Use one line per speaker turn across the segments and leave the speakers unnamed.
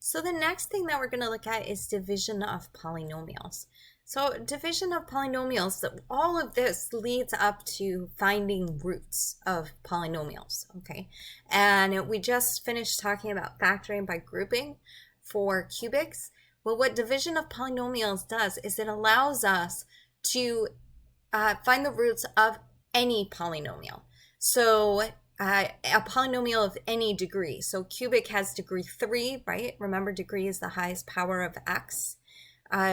So the next thing that we're going to look at is division of polynomials. So division of polynomials, all of this leads up to finding roots of polynomials, okay? And we just finished talking about factoring by grouping for cubics. Well, what division of polynomials does is it allows us to find the roots of any polynomial. So a polynomial of any degree. So cubic has degree 3, right? Remember, degree is the highest power of x.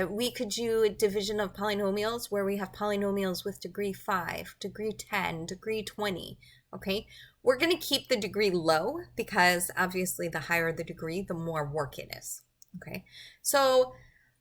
We could do a division of polynomials where we have polynomials with degree 5, degree 10, degree 20, okay? We're going to keep the degree low because obviously the higher the degree, the more work it is, okay? So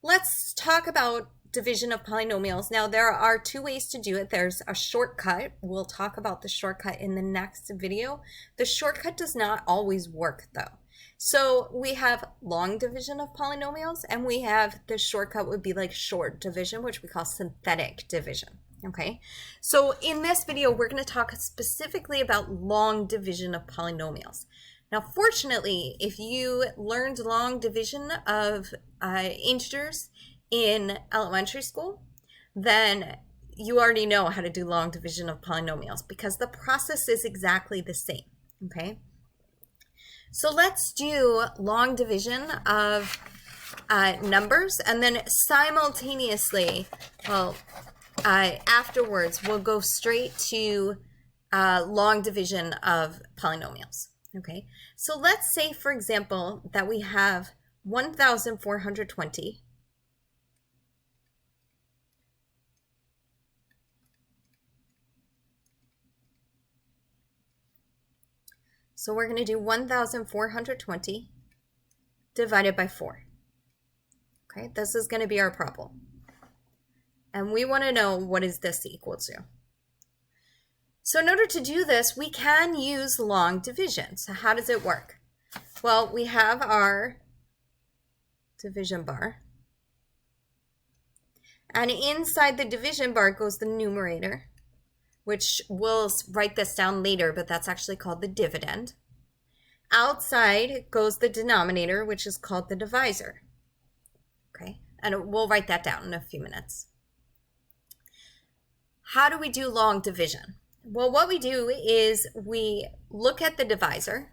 let's talk about division of polynomials. Now, there are two ways to do it. There's a shortcut. We'll talk about the shortcut in the next video. The shortcut does not always work, though. So we have long division of polynomials, and we have the shortcut would be like short division, which we call synthetic division. Okay, so in this video, we're going to talk specifically about long division of polynomials. Now, fortunately, if you learned long division of integers in elementary school, then you already know how to do long division of polynomials because the process is exactly the same, okay? So let's do long division of numbers, and then simultaneously, well, afterwards, we'll go straight to long division of polynomials, okay? So let's say, for example, that we have 1,420 So we're going to do 1,420 divided by 4. Okay, this is going to be our problem. And we want to know what is this equal to. So in order to do this, we can use long division. So how does it work? Well, we have our division bar. And inside the division bar goes the numerator, which we'll write this down later, but that's actually called the dividend. Outside goes the denominator, which is called the divisor. Okay, and we'll write that down in a few minutes. How do we do long division? Well, what we do is we look at the divisor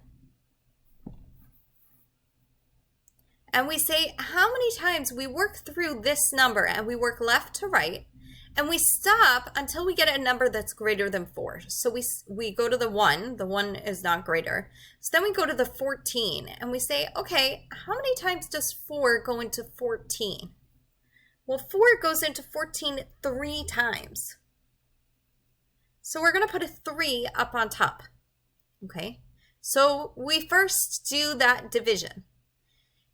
and we say how many times we work through this number, and we work left to right. And we stop until we get a number that's greater than 4. So we go to the 1. The 1 is not greater. So then we go to the 14. And we say, okay, how many times does 4 go into 14? Well, 4 goes into 14 3 times. So we're going to put a 3 up on top. Okay? So we first do that division.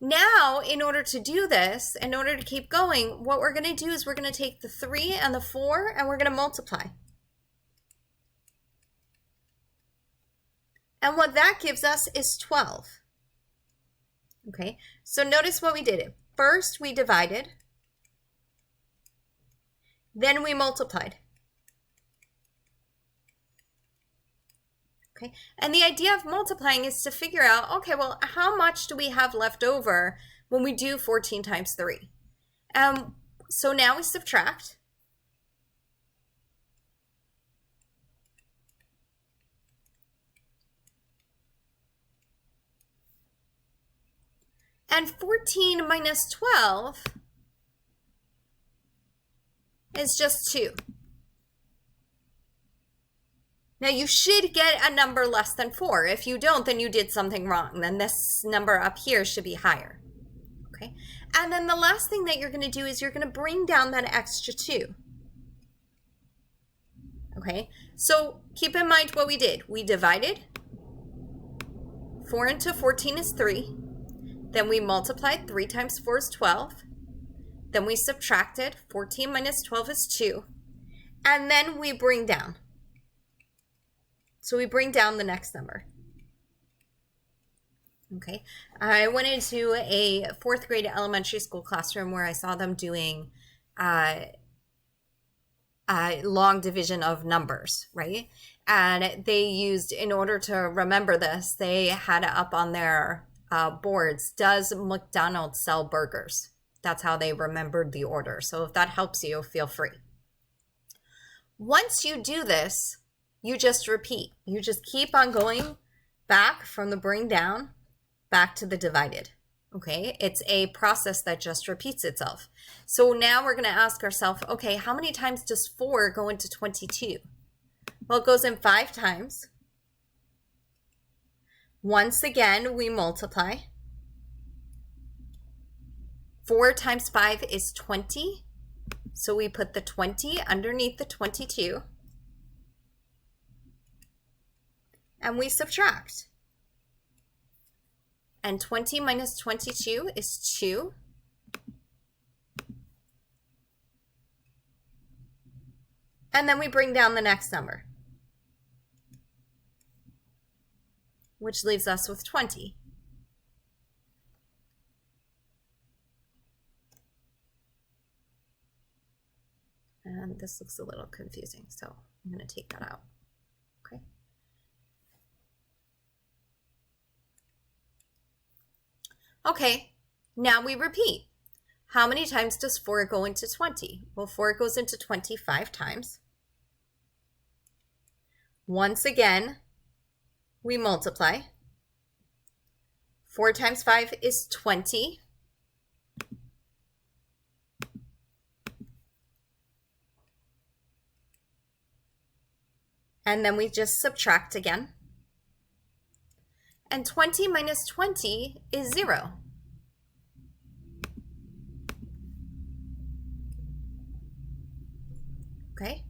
Now, in order to do this, in order to keep going, what we're going to do is we're going to take the 3 and the 4 and we're going to multiply. And what that gives us is 12. Okay, so notice what we did. First, we divided. Then we multiplied. Okay, and the idea of multiplying is to figure out, okay, well, how much do we have left over when we do 14 times 3? So now we subtract. And 14 minus 12 is just 2. Now, you should get a number less than 4. If you don't, then you did something wrong. Then this number up here should be higher. Okay? And then the last thing that you're going to do is you're going to bring down that extra 2. Okay? So keep in mind what we did. We divided. 4 into 14 is 3. Then we multiplied. 3 times 4 is 12. Then we subtracted. 14 minus 12 is 2. And then we bring down. So we bring down the next number. Okay, I went into a 4th grade elementary school classroom where I saw them doing long division of numbers, right? And they used, in order to remember this, they had it up on their boards, does McDonald's sell burgers? That's how they remembered the order. So if that helps you, feel free. Once you do this, you just repeat. You just keep on going back from the bring down back to the divided. Okay, it's a process that just repeats itself. So now we're going to ask ourselves, okay, how many times does 4 go into 22? Well, it goes in 5 times. Once again, we multiply. 4 times 5 is 20. So we put the 20 underneath the 22. And we subtract. And 20 minus 22 is 2. And then we bring down the next number, which leaves us with 20. And this looks a little confusing, so I'm going to take that out. Okay. Okay, now we repeat. How many times does 4 go into 20? Well, 4 goes into 25 times. Once again, we multiply. 4 times 5 is 20. And then we just subtract again. And 20 minus 20 is 0. Okay.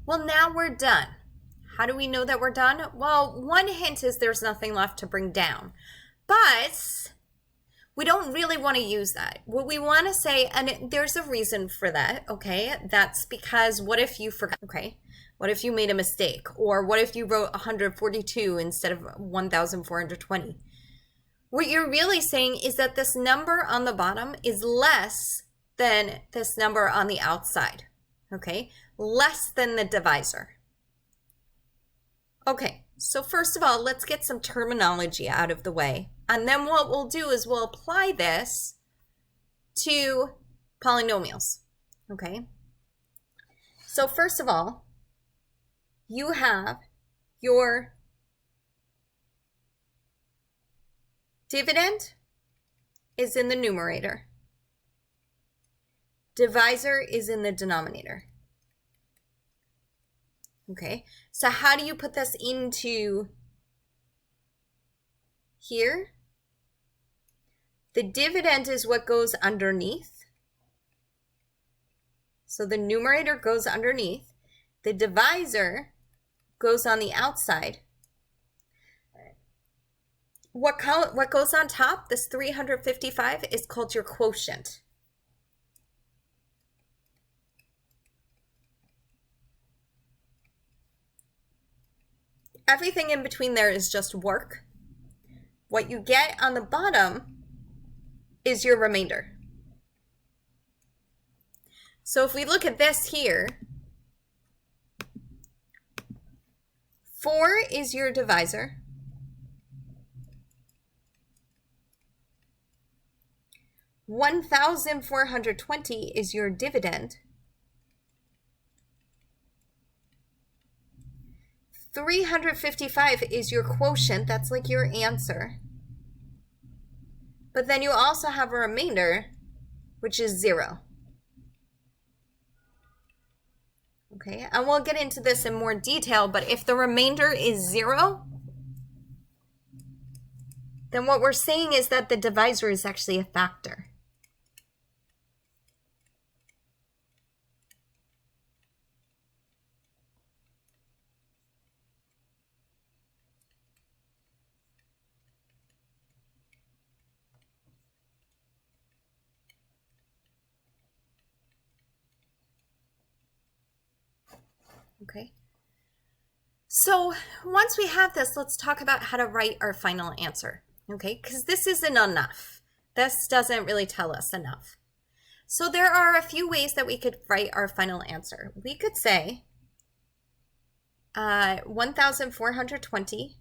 Well, now we're done. How do we know that we're done? Well, one hint is there's nothing left to bring down. But we don't really want to use that. What we want to say, and there's a reason for that, okay? That's because what if you forgot, okay? What if you made a mistake? Or what if you wrote 142 instead of 1,420? What you're really saying is that this number on the bottom is less than this number on the outside, okay? Less than the divisor. Okay, so first of all, let's get some terminology out of the way. And then what we'll do is we'll apply this to polynomials, okay? So first of all, you have your dividend is in the numerator. Divisor is in the denominator. Okay, so how do you put this into here? The dividend is what goes underneath. So the numerator goes underneath. The divisor goes on the outside. What goes on top, this 355, is called your quotient. Everything in between there is just work. What you get on the bottom is your remainder. So if we look at this here, 4 is your divisor. 1,420 is your dividend. 355 is your quotient. That's like your answer. But then you also have a remainder, which is 0. Okay, and we'll get into this in more detail, but if the remainder is 0, then what we're saying is that the divisor is actually a factor. Okay, so once we have this, let's talk about how to write our final answer, okay? Because this isn't enough. This doesn't really tell us enough. So there are a few ways that we could write our final answer. We could say 1,420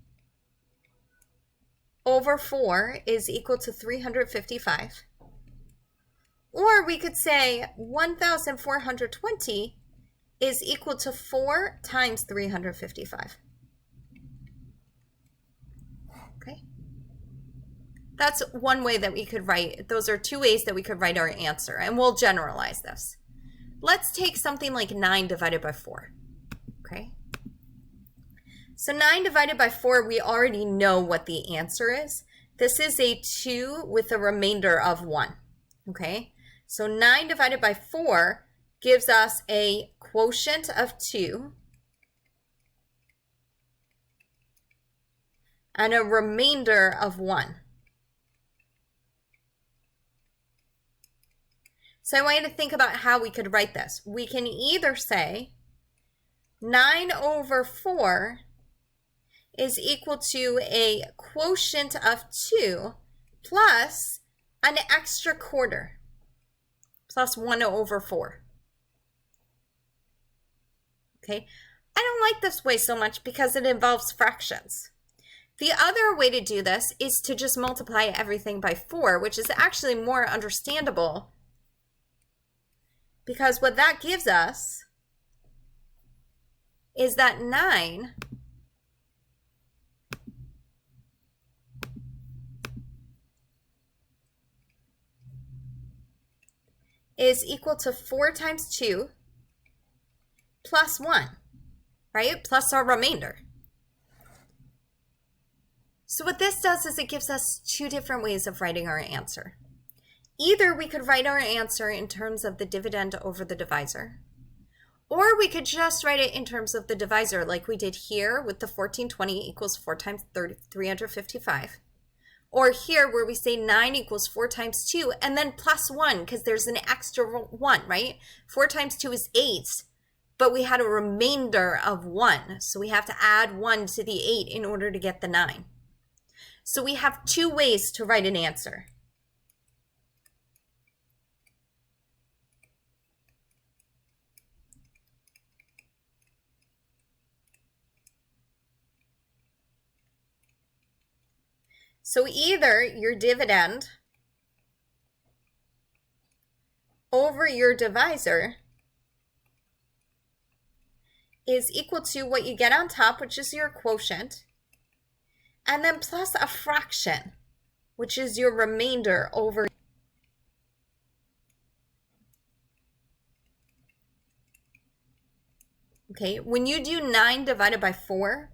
over 4 is equal to 355. Or we could say 1,420 is equal to 4 times 355. Okay. That's one way that we could write. Those are two ways that we could write our answer, and we'll generalize this. Let's take something like 9 divided by 4. Okay. So 9 divided by 4, we already know what the answer is. This is a 2 with a remainder of 1. Okay. So 9 divided by 4 gives us a quotient of 2 and a remainder of 1. So I want you to think about how we could write this. We can either say 9 over 4 is equal to a quotient of 2 plus an extra quarter, plus 1 over 4. Okay, I don't like this way so much because it involves fractions. The other way to do this is to just multiply everything by 4, which is actually more understandable, because what that gives us is that 9 is equal to 4 times 2 plus 1, right? Plus our remainder. So what this does is it gives us two different ways of writing our answer. Either we could write our answer in terms of the dividend over the divisor, or we could just write it in terms of the divisor like we did here with the 1420 equals 4 times 355. Or here where we say 9 equals 4 times 2 and then plus 1 because there's an extra 1, right? 4 times 2 is 8, but we had a remainder of 1. So we have to add 1 to the 8 in order to get the 9. So we have two ways to write an answer. So either your dividend over your divisor is equal to what you get on top, which is your quotient, and then plus a fraction, which is your remainder over. Okay, when you do 9 divided by 4,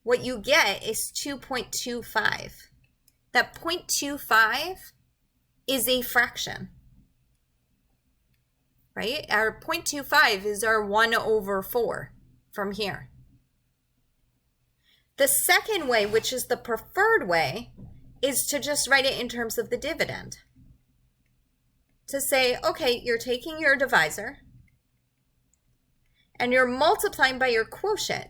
what you get is 2.25. That 0.25 is a fraction, right? Our 0.25 is our 1 over 4 from here. The second way, which is the preferred way, is to just write it in terms of the dividend. To say, okay, you're taking your divisor and you're multiplying by your quotient.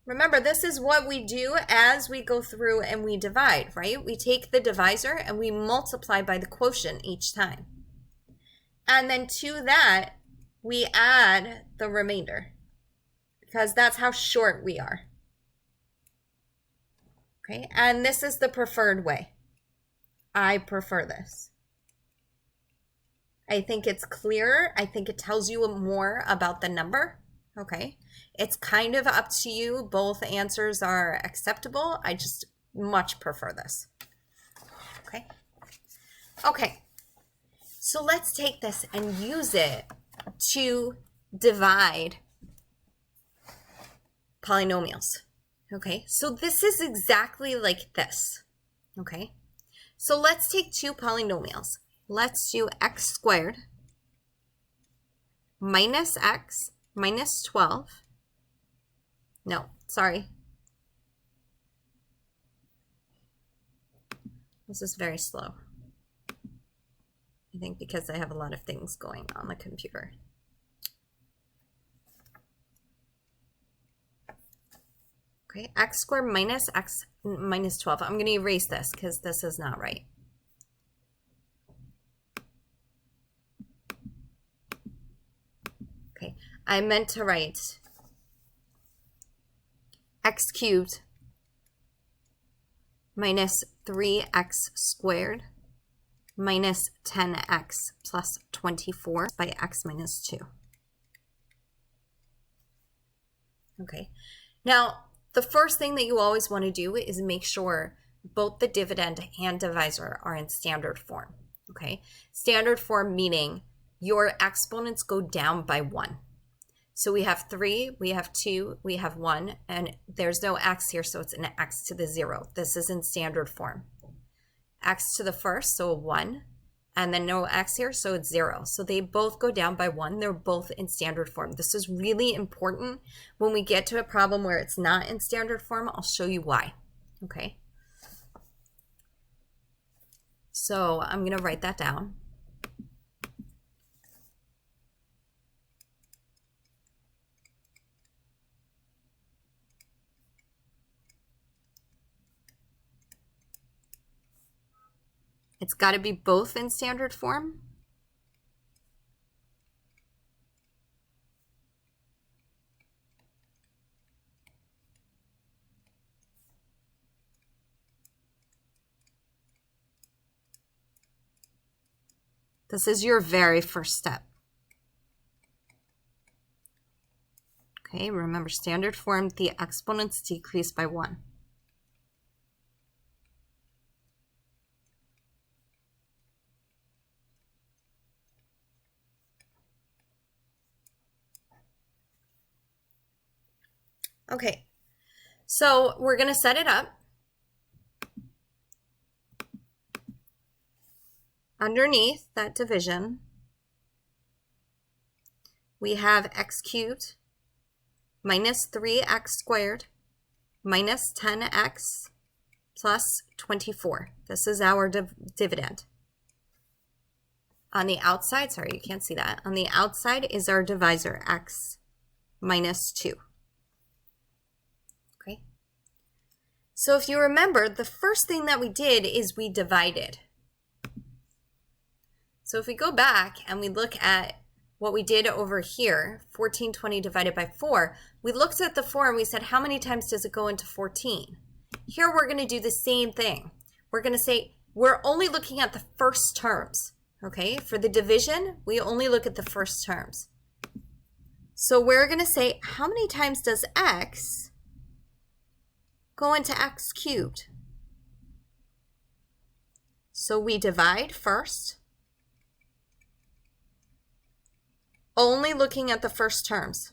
Remember, this is what we do as we go through and we divide, right? We take the divisor and we multiply by the quotient each time. And then to that, we add the remainder because that's how short we are. Okay, and this is the preferred way. I prefer this. I think it's clearer. I think it tells you more about the number. Okay, it's kind of up to you. Both answers are acceptable. I just much prefer this. Okay. Okay, so let's take this and use it to divide polynomials. Okay, so this is exactly like this. Okay, so let's take two polynomials. Let's do x squared minus x minus 12. No, sorry. This is very slow. I think because I have a lot of things going on the computer. Okay, x squared minus x minus 12. I'm going to erase this because this is not right. Okay, I meant to write x cubed minus 3x squared minus 10x plus 24 by x minus 2. Okay, now the first thing that you always want to do is make sure both the dividend and divisor are in standard form. Okay, standard form meaning your exponents go down by 1. So we have 3, we have 2, we have 1, and there's no x here, so it's an x to the 0. This is in standard form. X to the first, so 1, and then no x here, so it's 0. So they both go down by 1. They're both in standard form. This is really important. When we get to a problem where it's not in standard form, I'll show you why. Okay. So I'm going to write that down. It's got to be both in standard form. This is your very first step. Okay, remember standard form, the exponents decrease by 1. Okay, so we're going to set it up. Underneath that division, we have x cubed minus 3x squared minus 10x plus 24. This is our dividend. On the outside, sorry, you can't see that. On the outside is our divisor, x minus 2. Okay. So if you remember, the first thing that we did is we divided. So if we go back and we look at what we did over here, 1420 divided by 4, we looked at the 4 and we said, how many times does it go into 14? Here we're going to do the same thing. We're going to say, we're only looking at the first terms. Okay, for the division, we only look at the first terms. So we're going to say, how many times does x go into x cubed? So we divide first, only looking at the first terms.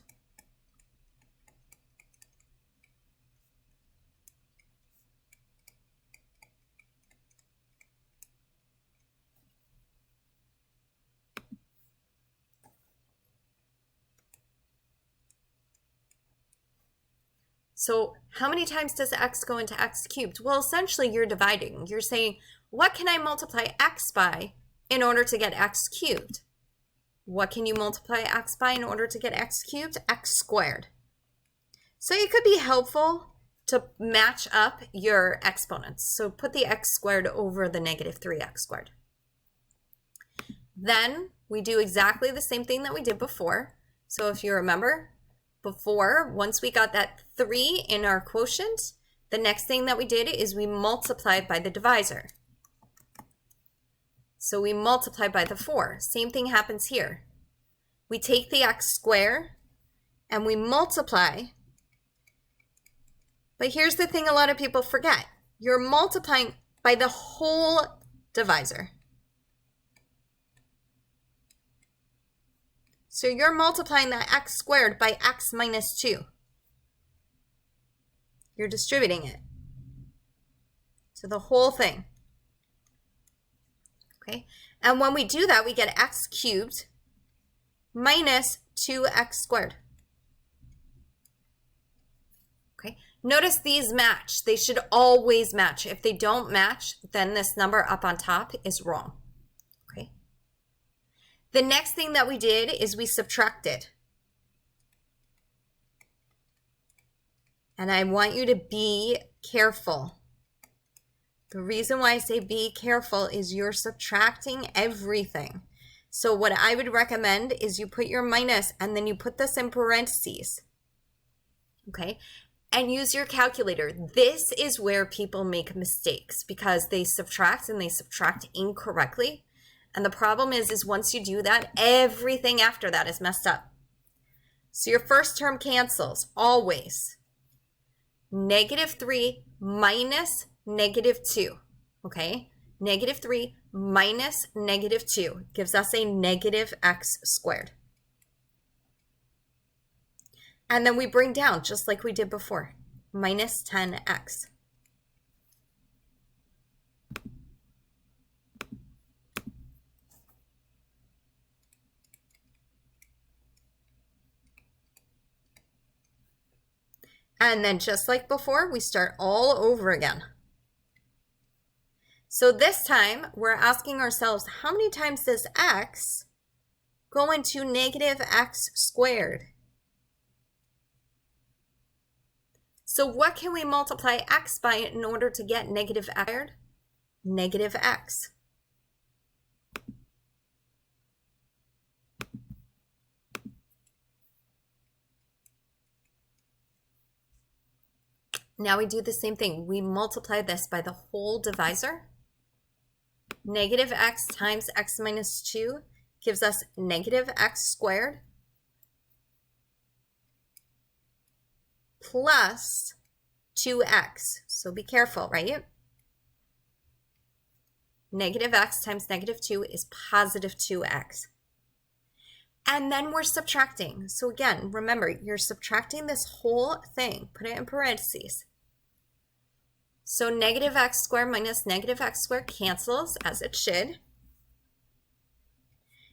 So how many times does x go into x cubed? Well, essentially you're dividing. You're saying, what can I multiply x by in order to get x cubed? What can you multiply x by in order to get x cubed? X squared. So it could be helpful to match up your exponents. So put the x squared over the negative 3x squared. Then we do exactly the same thing that we did before. So if you remember, before, once we got that 3 in our quotient, the next thing that we did is we multiplied by the divisor. So we multiply by the 4. Same thing happens here. We take the x squared and we multiply. But here's the thing a lot of people forget. You're multiplying by the whole divisor. So you're multiplying that x squared by x minus 2. You're distributing it to the whole thing. Okay, and when we do that, we get x cubed minus 2x squared. Okay, notice these match. They should always match. If they don't match, then this number up on top is wrong. Okay, the next thing that we did is we subtracted. And I want you to be careful. The reason why I say be careful is you're subtracting everything. So what I would recommend is you put your minus and then you put this in parentheses. Okay? and use your calculator. This is where people make mistakes because they subtract and they subtract incorrectly. And the problem is once you do that, everything after that is messed up. So your first term cancels always. -3 minus -2, okay? -3 minus -2 gives us a negative x squared. And then we bring down just like we did before, minus 10x. And then just like before, we start all over again. So this time we're asking ourselves, how many times does x go into negative x squared? So what can we multiply x by in order to get negative x squared? Negative x. Now we do the same thing. We multiply this by the whole divisor. Negative x times x minus 2 gives us negative x squared plus 2x. So be careful, right? Negative x times negative 2 is positive 2x. And then we're subtracting. So again, remember, you're subtracting this whole thing. Put it in parentheses. So negative x squared minus negative x squared cancels, as it should.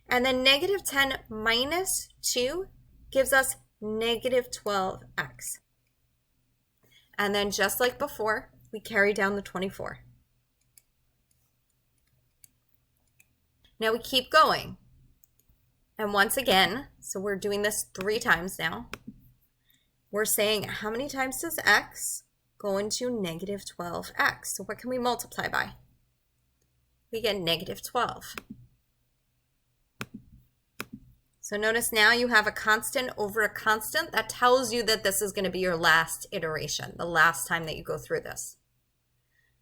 And then negative 10 minus 2 gives us negative 12x. And then just like before, we carry down the 24. Now we keep going. And once again, so we're doing this 3 times now. We're saying how many times does x go into negative 12x? So what can we multiply by? We get negative 12. So notice now you have a constant over a constant. That tells you that this is going to be your last iteration, the last time that you go through this.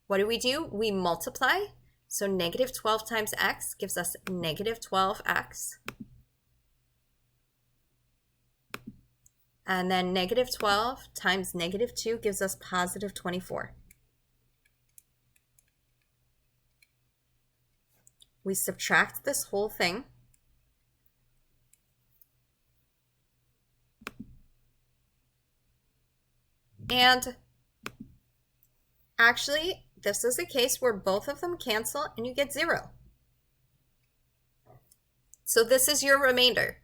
What do? We multiply. So negative 12 times x gives us negative 12x. And then negative 12 times negative 2 gives us positive 24. We subtract this whole thing. And actually, this is a case where both of them cancel and you get 0. So this is your remainder.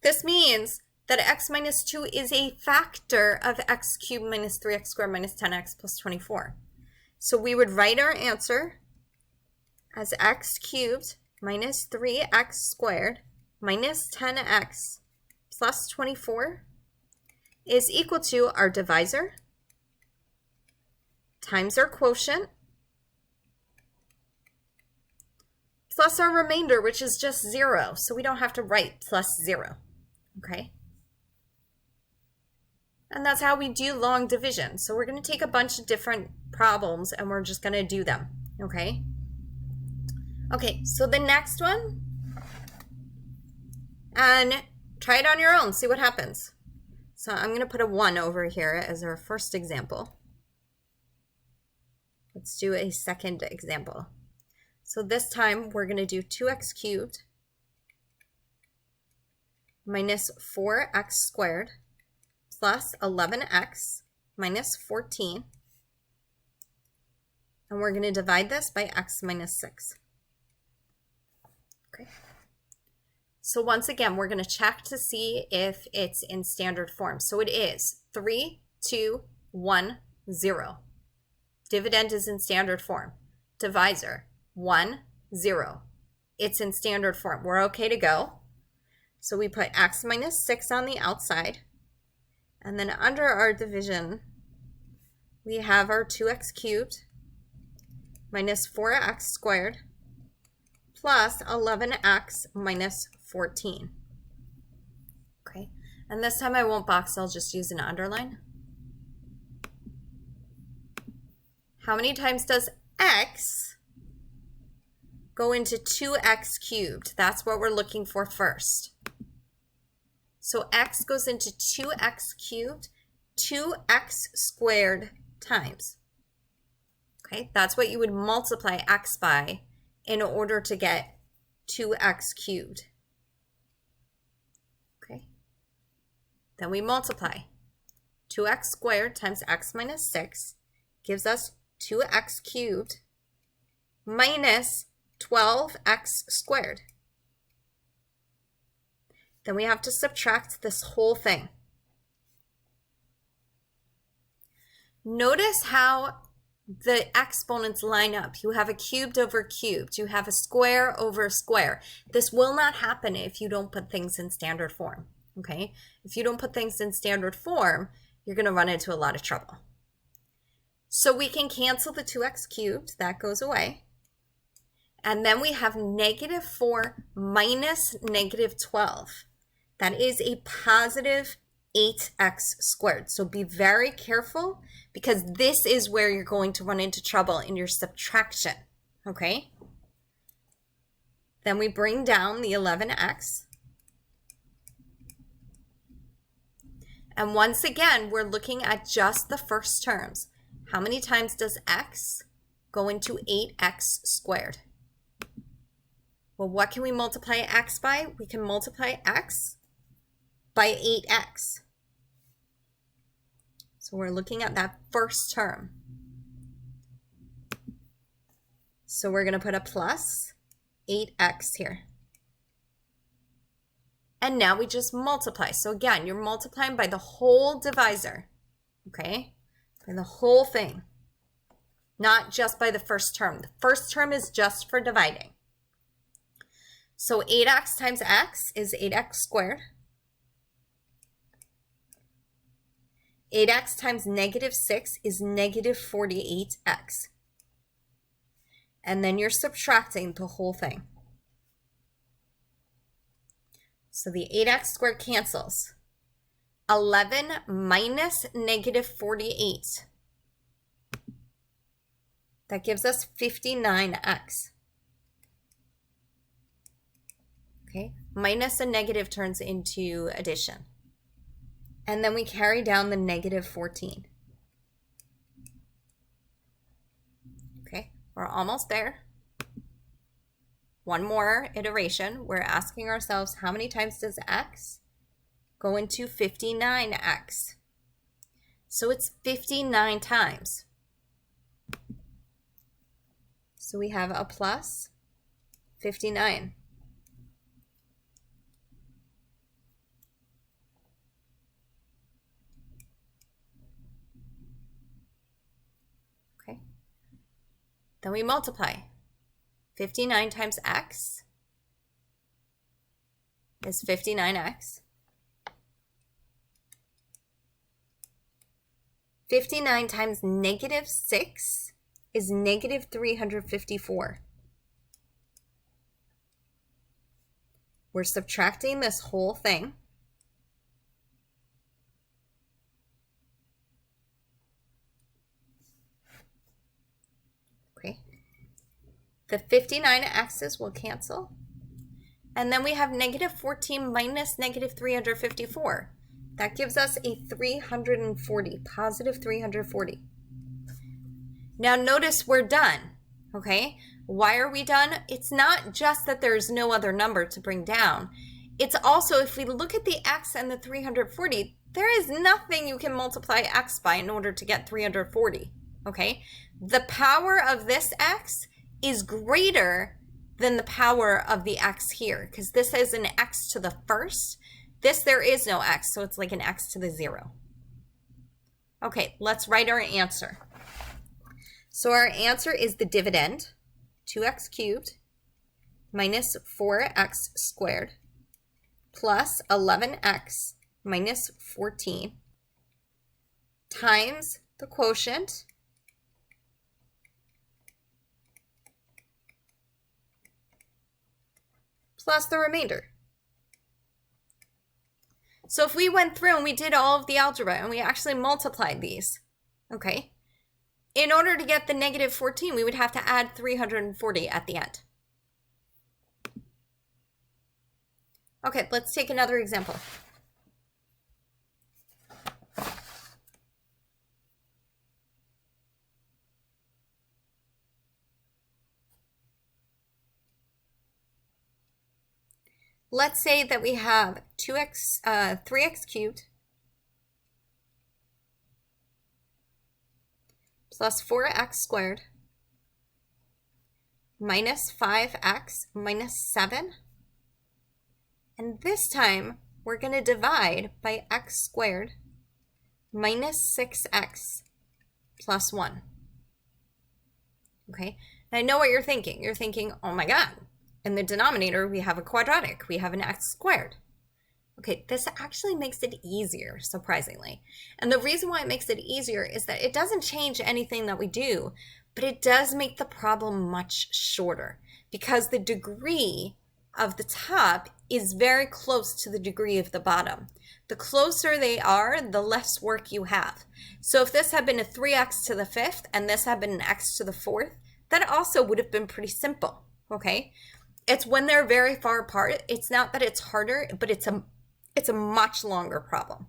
This means that x minus 2 is a factor of x cubed minus 3x squared minus 10x plus 24. So we would write our answer as x cubed minus 3x squared minus 10x plus 24 is equal to our divisor times our quotient plus our remainder, which is just 0. So we don't have to write plus 0, okay? And that's how we do long division. So we're going to take a bunch of different problems and we're just going to do them, okay? Okay, so the next one, and try it on your own, see what happens. So I'm going to put a 1 over here as our first example. Let's do a second example. So this time we're going to do 2x cubed minus 4x squared plus 11x minus 14. And we're going to divide this by x minus 6. Okay. So once again, we're going to check to see if it's in standard form. So it is 3, 2, 1, 0. Dividend is in standard form. Divisor, 1, 0. It's in standard form. We're okay to go. So we put x minus 6 on the outside. And then under our division, we have our 2x cubed minus 4x squared plus 11x minus 14. Okay, and this time I won't box, I'll just use an underline. How many times does x go into 2x cubed? That's what we're looking for first. So x goes into 2x cubed, 2x squared times. Okay, that's what you would multiply x by in order to get 2x cubed. Okay, then we multiply. 2x squared times x minus 6 gives us 2x cubed minus 12x squared. Then we have to subtract this whole thing. Notice how the exponents line up. You have a cubed over cubed. You have a square over square. This will not happen if you don't put things in standard form, okay? If you don't put things in standard form, you're going to run into a lot of trouble. So we can cancel the 2x cubed. That goes away. And then we have negative 4 minus negative 12. That is a positive 8x squared. So be very careful because this is where you're going to run into trouble in your subtraction, okay? Then we bring down the 11x. And once again, we're looking at just the first terms. How many times does x go into 8x squared? Well, what can we multiply x by? We can multiply x by 8x. So we're looking at that first term. So we're going to put a plus 8x here. And now we just multiply. So again, you're multiplying by the whole divisor, okay? By the whole thing, not just by the first term. The first term is just for dividing. So 8x times x is 8x squared. 8x times negative 6 is negative 48x. And then you're subtracting the whole thing. So the 8x squared cancels. 11 minus negative 48. That gives us 59x. Okay, minus a negative turns into addition. And then we carry down the negative 14. Okay, we're almost there. One more iteration. We're asking ourselves, how many times does x go into 59x? So it's 59 times. So we have a plus 59. Then we multiply. 59 times x is 59x. 59 times negative 6 is negative 354. We're subtracting this whole thing. The 59x's will cancel. And then we have negative 14 minus negative 354. That gives us a 340, positive 340. Now notice we're done, okay? Why are we done? It's not just that there's no other number to bring down. It's also, if we look at the x and the 340, there is nothing you can multiply x by in order to get 340, okay? The power of this x is greater than the power of the x here, because this is an x to the first. This, there is no x, so it's like an x to the 0. Okay, let's write our answer. So our answer is the dividend, 2x cubed minus 4x squared plus 11x minus 14 times the quotient plus the remainder. So if we went through and we did all of the algebra and we actually multiplied these, okay, in order to get the negative 14, we would have to add 340 at the end. Okay, let's take another example. Let's say that we have 3x cubed plus 4x squared minus 5x minus 7. And this time, we're going to divide by x squared minus 6x plus 1. Okay, and I know what you're thinking. You're thinking, oh my God, in the denominator, we have a quadratic. We have an x squared. Okay, this actually makes it easier, surprisingly. And the reason why it makes it easier is that it doesn't change anything that we do, but it does make the problem much shorter because the degree of the top is very close to the degree of the bottom. The closer they are, the less work you have. So if this had been a 3x to the 5th and this had been an x to the 4th, that also would have been pretty simple, okay? It's when they're very far apart. It's not that it's harder, but it's a much longer problem,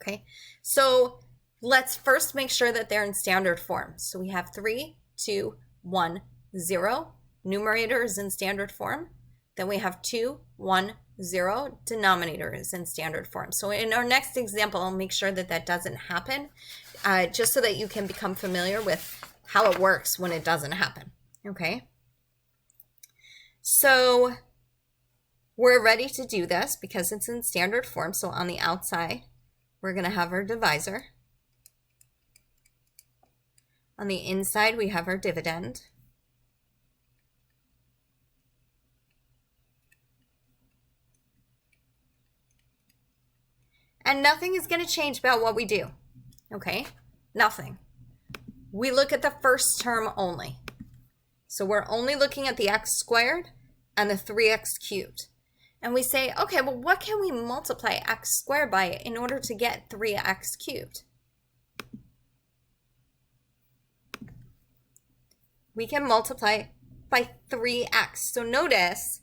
okay? So let's first make sure that they're in standard form. So we have 3, 2, 1, 0. Numerator is in standard form. Then we have 2, 1, 0. Denominator is in standard form. So in our next example, I'll make sure that that doesn't happen, just so that you can become familiar with how it works when it doesn't happen, okay? So we're ready to do this because it's in standard form. So on the outside, we're going to have our divisor. On the inside, we have our dividend. And nothing is going to change about what we do, okay? Nothing. We look at the first term only. So we're only looking at the x squared and the 3x cubed. And we say, okay, well, what can we multiply x squared by in order to get 3x cubed? We can multiply by 3x. So notice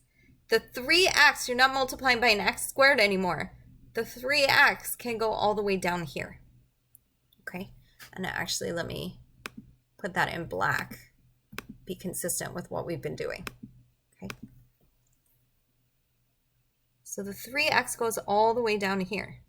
the 3x, you're not multiplying by an x squared anymore. The 3x can go all the way down here, okay? And actually, let me put that in black, be consistent with what we've been doing, okay? So the 3x goes all the way down here.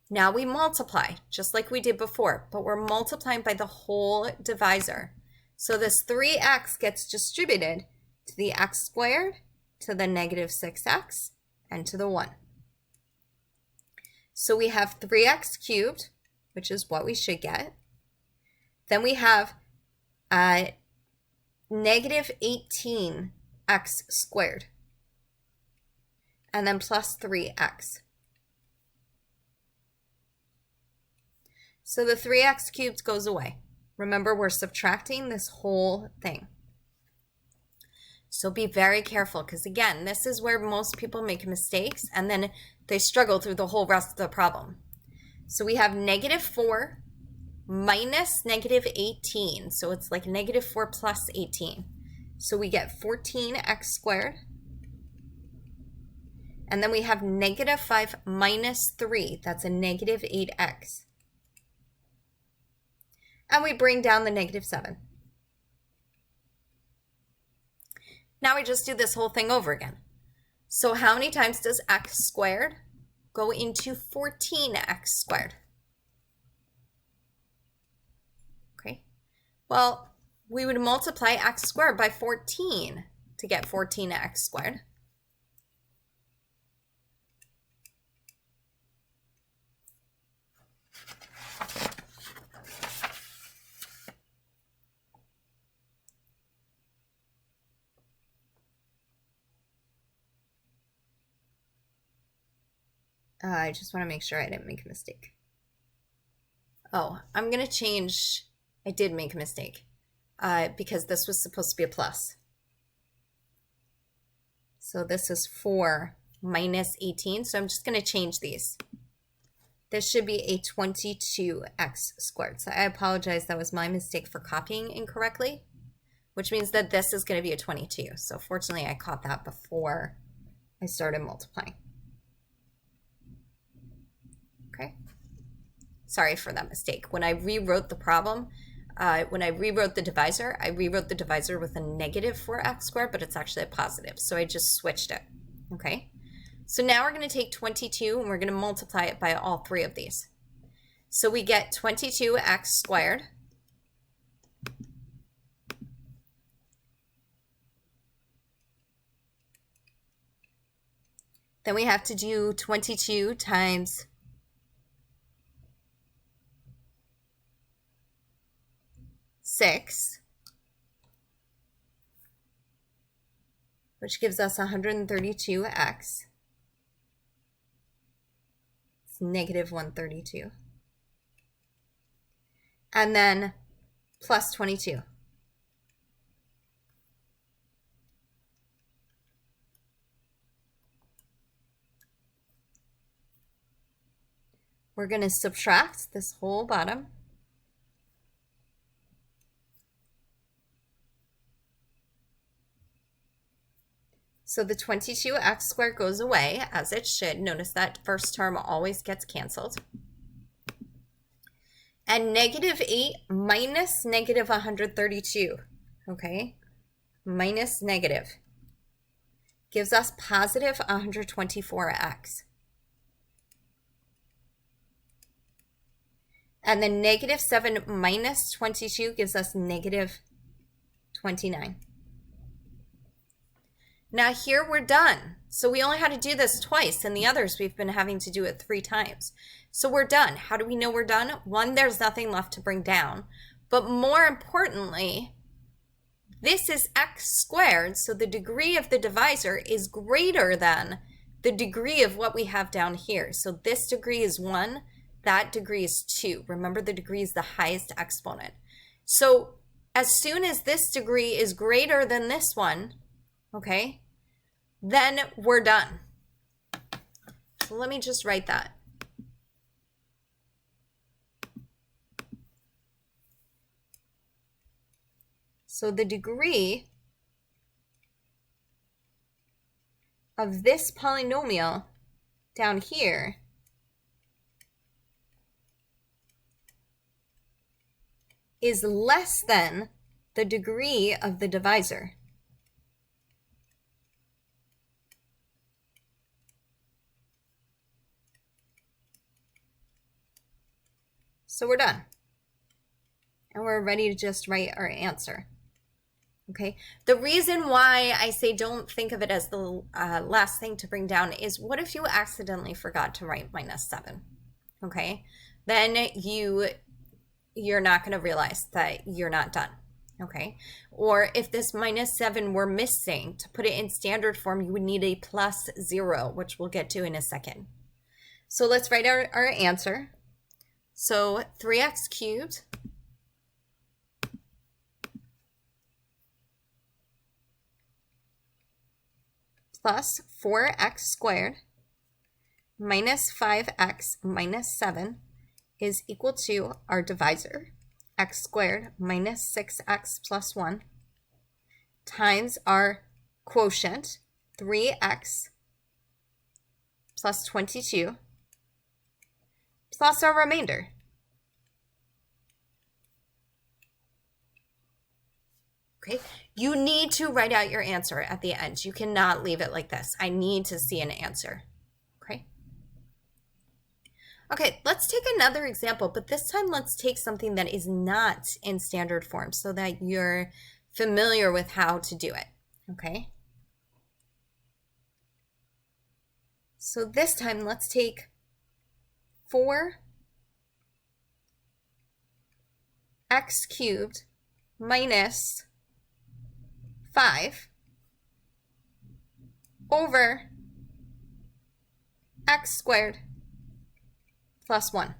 Now we multiply, just like we did before, but we're multiplying by the whole divisor. So this 3x gets distributed to the x squared, to the negative 6x, and to the 1. So we have 3x cubed, which is what we should get. Then we have negative 18x squared. And then plus 3x. So the 3x cubed goes away. Remember, we're subtracting this whole thing. So be very careful because, again, this is where most people make mistakes and then they struggle through the whole rest of the problem. So we have negative 4 minus negative 18. So it's like negative 4 plus 18. So we get 14x squared. And then we have negative 5 minus 3. That's a negative 8x. And we bring down the negative 7. Now we just do this whole thing over again. So how many times does x squared go into 14x squared? Okay, well, we would multiply x squared by 14 to get 14x squared. I just want to make sure I didn't make a mistake. Oh, I'm going to change. I did make a mistake because this was supposed to be a plus. So this is 4 minus 18. So I'm just going to change these. this should be a 22x squared. So I apologize, that was my mistake for copying incorrectly, which means that this is going to be a 22. So fortunately, I caught that before I started multiplying. Okay. Sorry for that mistake. When I rewrote the problem, when I rewrote the divisor with a negative 4x squared, but it's actually a positive. So I just switched it. Okay. So now we're going to take 22 and we're going to multiply it by all three of these. So we get 22x squared then we have to do 22 times 6, which gives us 132x. It's negative 132. And then plus 22. We're going to subtract this whole bottom. So the 22x squared goes away, as it should. Notice that first term always gets canceled. And negative 8 minus negative 132, okay, minus negative, gives us positive 124x. And then negative 7 minus 22 gives us negative 29. Now here we're done. So we only had to do this twice, and the others we've been having to do it 3 times. So we're done. How do we know we're done? One, there's nothing left to bring down. But more importantly, this is x squared, so the degree of the divisor is greater than the degree of what we have down here. So this degree is 1, that degree is 2. Remember, the degree is the highest exponent. So as soon as this degree is greater than this one, okay, then we're done. So let me just write that. So the degree of this polynomial down here is less than the degree of the divisor. So we're done. And we're ready to just write our answer. Okay. The reason why I say don't think of it as the last thing to bring down is, what if you accidentally forgot to write minus 7? Okay. Then you're not going to realize that you're not done. Okay. Or if this minus 7 were missing, to put it in standard form, you would need a plus 0, which we'll get to in a second. So let's write our answer. So 3x cubed plus 4x squared minus 5x minus 7 is equal to our divisor, x squared minus 6x plus 1, times our quotient, 3x plus 22, plus our remainder. Okay, you need to write out your answer at the end. You cannot leave it like this. I need to see an answer. Okay. Okay, let's take another example, but this time let's take something that is not in standard form so that you're familiar with how to do it. Okay. So this time let's take 4x cubed minus 5 over x squared plus 1.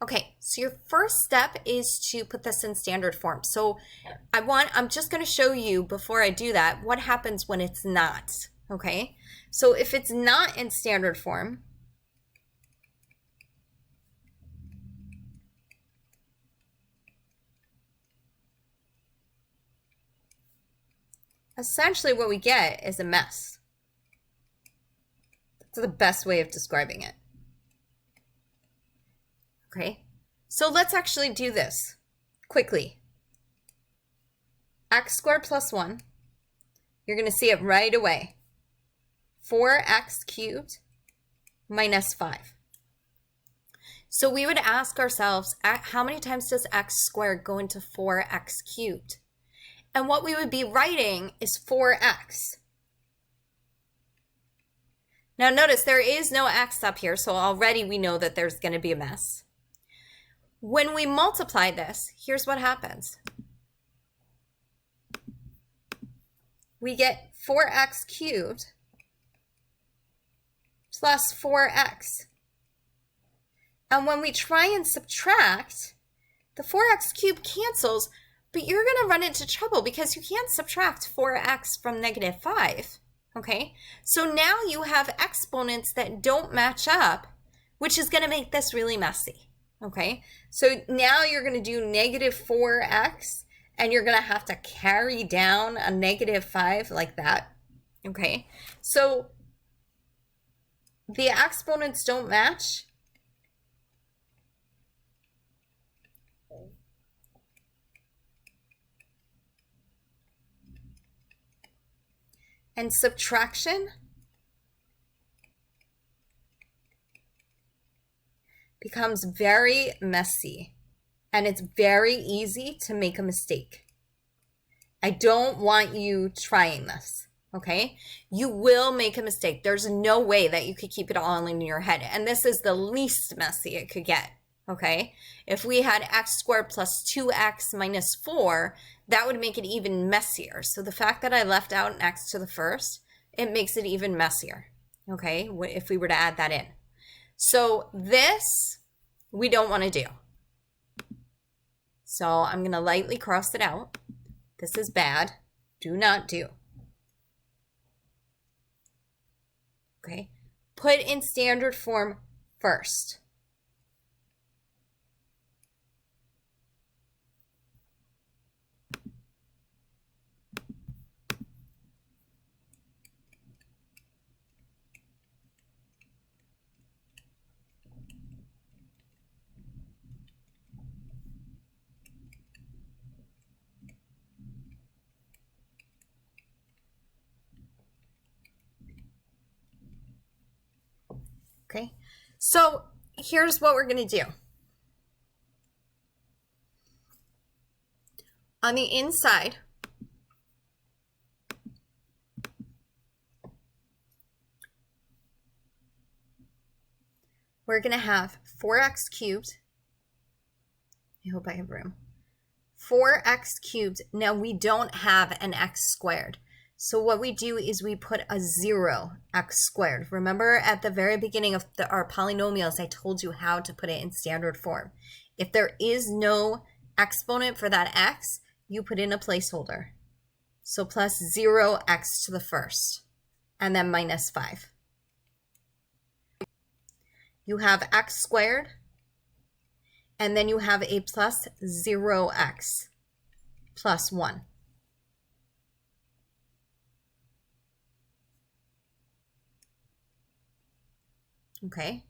Okay, so your first step is to put this in standard form. So I'm just going to show you before I do that what happens when it's not. Okay, so if it's not in standard form, essentially what we get is a mess. That's the best way of describing it. Okay, so let's actually do this quickly. X squared plus 1, you're going to see it right away. 4x cubed minus 5. So we would ask ourselves, how many times does x squared go into 4x cubed? And what we would be writing is 4x. Now notice there is no x up here, so already we know that there's going to be a mess. When we multiply this, here's what happens. We get 4x cubed plus 4x. And when we try and subtract, the 4x cubed cancels, but you're going to run into trouble because you can't subtract 4x from negative 5. Okay, so now you have exponents that don't match up, which is going to make this really messy. Okay, so now you're going to do negative 4x, and you're going to have to carry down a negative 5 like that. Okay, so the exponents don't match. And subtraction becomes very messy, and it's very easy to make a mistake. I don't want you trying this, okay? You will make a mistake. There's no way that you could keep it all in your head, and this is the least messy it could get, okay? If we had x squared plus 2x minus 4, that would make it even messier. So the fact that I left out an x to the first, it makes it even messier, okay, if we were to add that in. So this we don't want to do. So I'm going to lightly cross it out. This is bad. Do not do. Okay, put in standard form first. Okay, so here's what we're going to do. On the inside, we're going to have 4x cubed. I hope I have room. 4x cubed. Now we don't have an x squared. So what we do is we put a 0 x squared. Remember at the very beginning of our polynomials, I told you how to put it in standard form. If there is no exponent for that x, you put in a placeholder. So plus 0x to the first, and then minus 5. You have x squared, and then you have a plus 0x plus 1. Okay,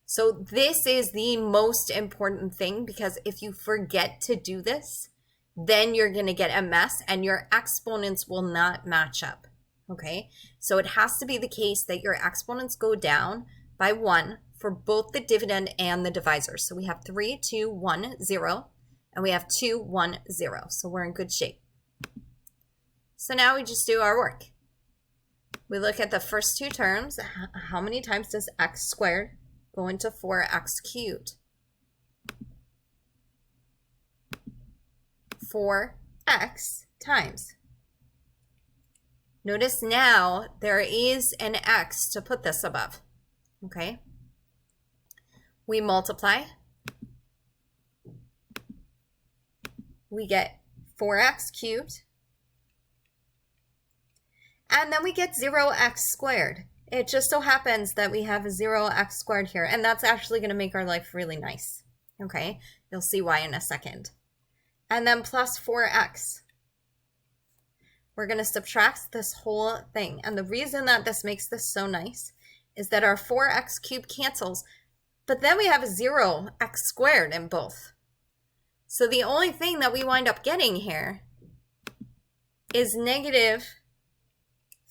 so this is the most important thing, because if you forget to do this, then you're going to get a mess and your exponents will not match up. Okay, so it has to be the case that your exponents go down by 1 for both the dividend and the divisor. So we have 3, 2, 1, 0, and we have 2, 1, 0. So we're in good shape. So now we just do our work. We look at the first two terms. How many times does x squared go into 4x cubed? 4x times. Notice now there is an x to put this above. Okay. We multiply. We get 4x cubed. And then we get 0x squared. It just so happens that we have a 0x squared here, and that's actually going to make our life really nice. Okay, you'll see why in a second. And then plus 4x. we're going to subtract this whole thing. And the reason that this makes this so nice is that our 4x cubed cancels, but then we have a 0x squared in both. So the only thing that we wind up getting here is negative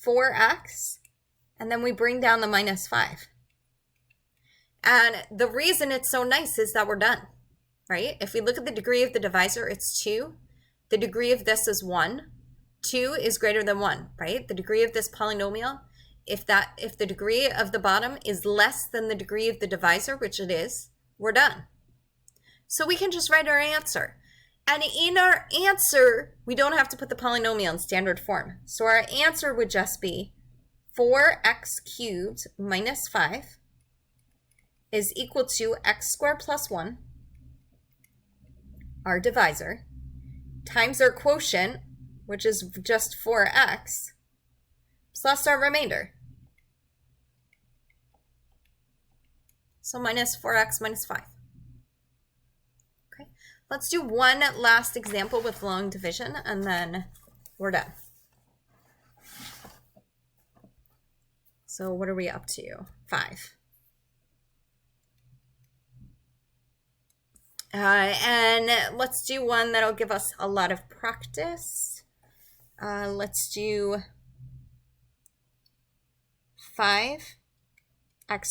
4x, and then we bring down the minus 5. And the reason it's so nice is that we're done, right? If we look at the degree of the divisor, it's 2. The degree of this is 1. 2 is greater than 1, right? The degree of this polynomial, if the degree of the bottom is less than the degree of the divisor, which it is, we're done. So we can just write our answer. And in our answer, we don't have to put the polynomial in standard form. So our answer would just be 4x cubed minus 5 is equal to x squared plus 1, our divisor, times our quotient, which is just 4x, plus our remainder. So minus 4x minus 5. Okay, let's do one last example with long division, and then we're done. So what are we up to? 5. And let's do one that'll give us a lot of practice. Let's do 5x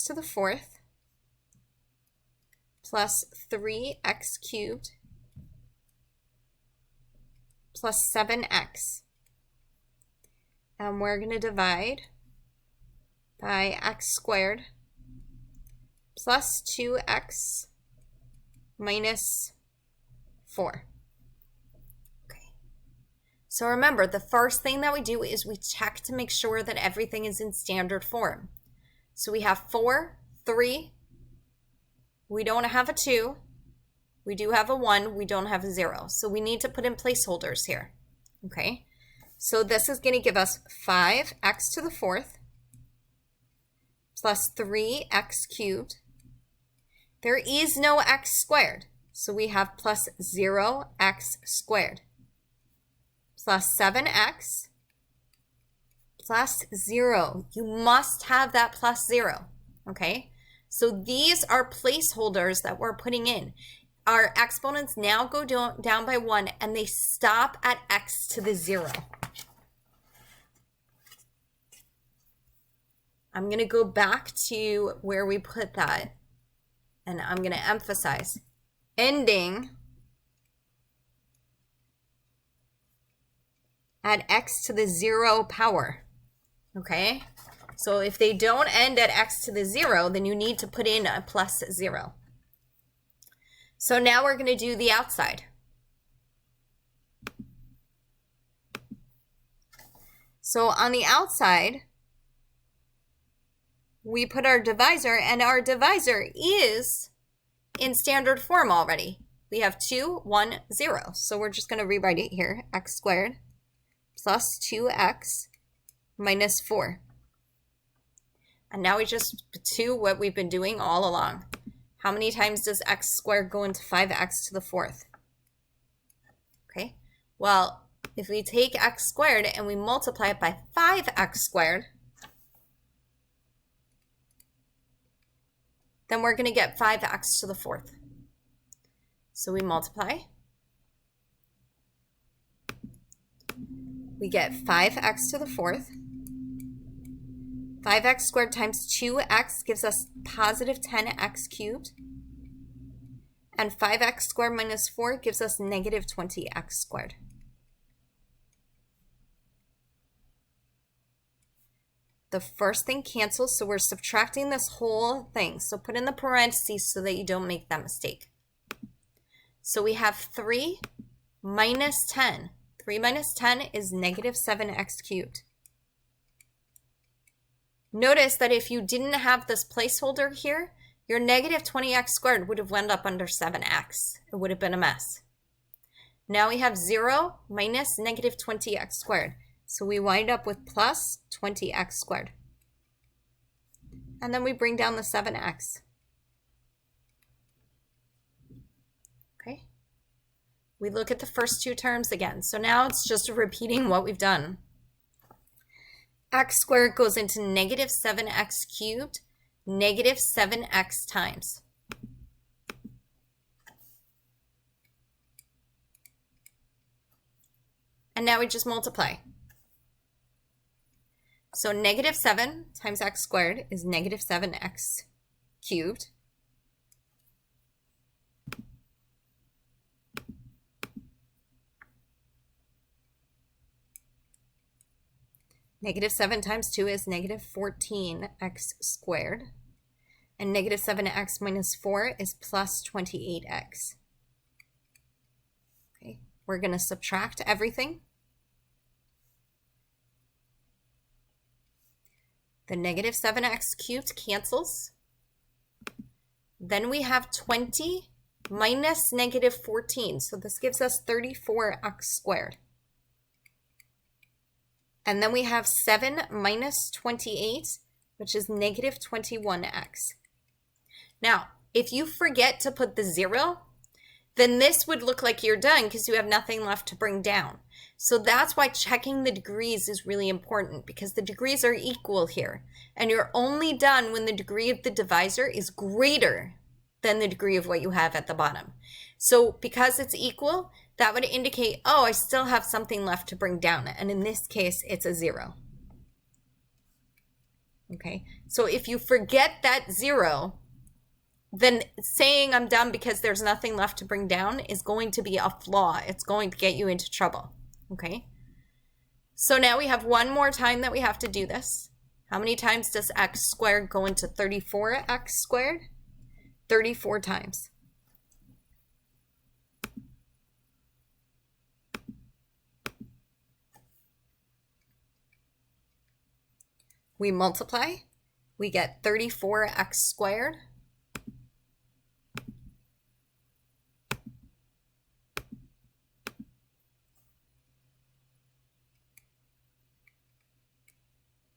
to the 4th plus 3x cubed plus 7x. And we're going to divide by x squared plus 2x minus 4. Okay. So remember, the first thing that we do is we check to make sure that everything is in standard form. So we have 4, 3. We don't have a 2. We do have a 1. We don't have a 0. So we need to put in placeholders here. Okay. So this is going to give us 5x to the 4th plus 3x cubed. There is no x squared, so we have plus 0x squared plus 7x plus 0. You must have that plus 0, okay? So these are placeholders that we're putting in. Our exponents now go down by 1, and they stop at x to the 0. I'm going to go back to where we put that. And I'm going to emphasize ending at x to the 0 power, okay? So if they don't end at x to the 0, then you need to put in a plus 0. So now we're going to do the outside. So on the outside, we put our divisor, and our divisor is in standard form already. We have 2, 1, 0. So we're just going to rewrite it here. X squared plus 2x minus 4. And now we just do what we've been doing all along. How many times does x squared go into 5x to the 4th? Okay, well, if we take x squared and we multiply it by 5x squared, then we're going to get 5x to the 4th. So we multiply. We get 5x to the 4th. 5x squared times 2x gives us positive 10x cubed. And 5x squared minus 4 gives us negative 20x squared. The first thing cancels, so we're subtracting this whole thing. So put in the parentheses so that you don't make that mistake. So we have 3 minus 10. 3 minus 10 is negative 7x cubed. Notice that if you didn't have this placeholder here, your negative 20x squared would have wound up under 7x. It would have been a mess. Now we have 0 minus negative 20x squared. So we wind up with plus 20x squared. And then we bring down the 7x. Okay. we look at the first two terms again. So now it's just repeating what we've done. X squared goes into negative 7x cubed, negative 7x times. And now we just multiply. So negative 7 times x squared is negative 7x cubed. Negative 7 times 2 is negative 14x squared. And negative 7x minus 4 is plus 28x. Okay, we're going to subtract everything. The negative 7x cubed cancels. Then we have 20 minus negative 14. So this gives us 34x squared. And then we have 7 minus 28, which is negative 21x. Now, if you forget to put the 0, then this would look like you're done because you have nothing left to bring down. So that's why checking the degrees is really important, because the degrees are equal here. And you're only done when the degree of the divisor is greater than the degree of what you have at the bottom. So because it's equal, that would indicate, oh, I still have something left to bring down. And in this case, it's a 0. Okay, so if you forget that 0, then saying I'm done because there's nothing left to bring down is going to be a flaw. It's going to get you into trouble. Okay, so now we have one more time that we have to do this. How many times does x squared go into 34x squared? 34 times. We multiply, we get 34x squared.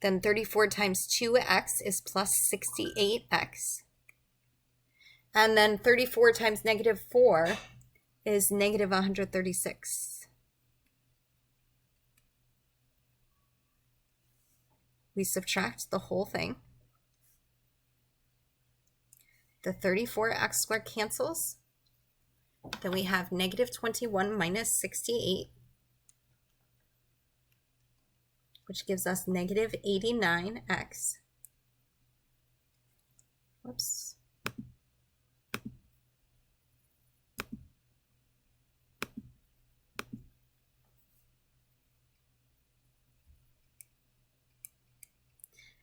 Then 34 times 2x is plus 68x. And then 34 times negative 4 is negative 136. We subtract the whole thing. The 34x squared cancels. Then we have negative 21 minus 68, which gives us negative 89x. Whoops.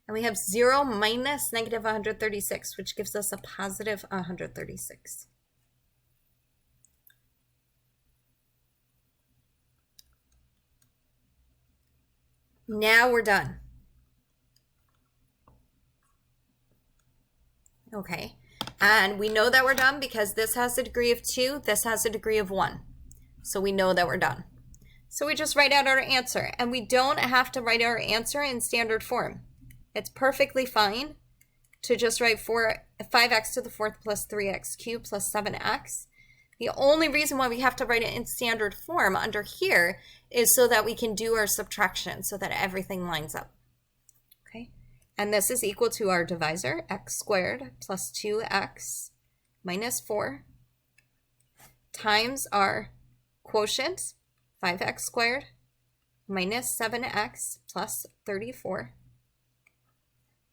And we have 0 minus negative 136, which gives us a positive 136. Now we're done. Okay, and we know that we're done because this has a degree of 2, this has a degree of 1. So we know that we're done. So we just write out our answer, and we don't have to write our answer in standard form. It's perfectly fine to just write 5x to the 4th plus 3x cubed plus 7x. The only reason why we have to write it in standard form under here is so that we can do our subtraction, so that everything lines up. Okay, and this is equal to our divisor, x squared plus 2x minus 4, times our quotient, 5x squared minus 7x plus 34,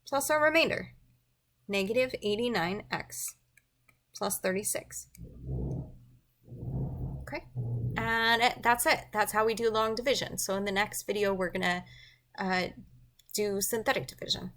plus our remainder, negative 89x plus 36. Okay, and that's it. That's how we do long division. So in the next video, we're going to do synthetic division.